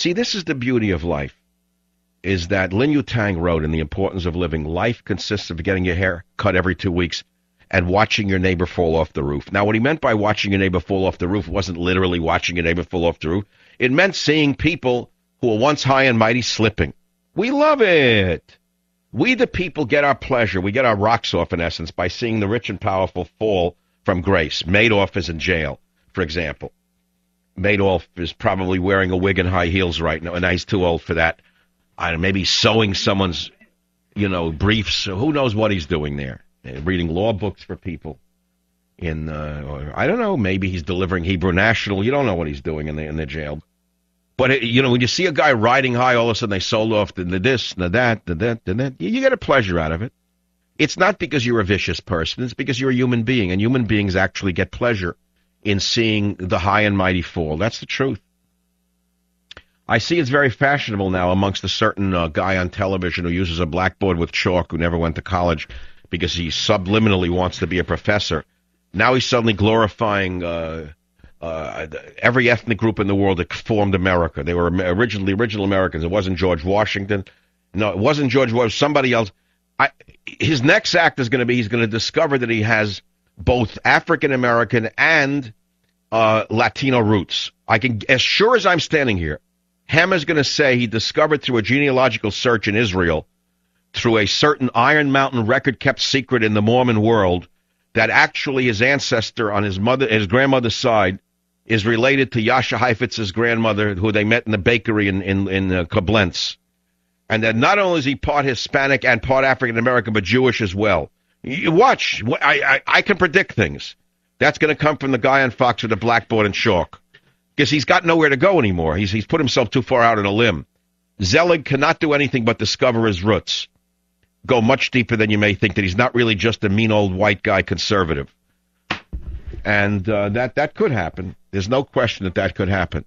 See, this is the beauty of life, is that Lin Yutang wrote in The Importance of Living, life consists of getting your hair cut every 2 weeks and watching your neighbor fall off the roof. Now, what he meant by watching your neighbor fall off the roof wasn't literally watching your neighbor fall off the roof. It meant seeing people who were once high and mighty slipping. We love it. We, the people, get our pleasure. We get our rocks off, in essence, by seeing the rich and powerful fall from grace. Madoff is in jail, for example. Madoff is probably wearing a wig and high heels right now, and he's too old for that. I don't know, maybe sewing someone's, briefs. Who knows what he's doing there? Reading law books for people. Or I don't know, maybe he's delivering Hebrew National. You don't know what he's doing in the jail. But, when you see a guy riding high, all of a sudden they sold off the this, the that, you get a pleasure out of it. It's not because you're a vicious person. It's because you're a human being, and human beings actually get pleasure in seeing the high and mighty fall. That's the truth. I see it's very fashionable now amongst a certain guy on television who uses a blackboard with chalk who never went to college because he subliminally wants to be a professor. Now he's suddenly glorifying every ethnic group in the world that formed America. They were original Americans. It wasn't George Washington. No, it wasn't George Washington. It was somebody else. His next act is going to be he's going to discover that he has both African American and Latino roots. As sure as I'm standing here, Hammer's going to say he discovered through a genealogical search in Israel, through a certain Iron Mountain record kept secret in the Mormon world, that actually his ancestor on his grandmother's side is related to Yasha Heifetz's grandmother, who they met in the bakery in Koblenz. And that not only is he part Hispanic and part African American, but Jewish as well. You watch. I can predict things. That's going to come from the guy on Fox with a blackboard and chalk. Because he's got nowhere to go anymore. He's put himself too far out on a limb. Zelig cannot do anything but discover his roots. Go much deeper than you may think, that he's not really just a mean old white guy conservative. And that could happen. There's no question that could happen.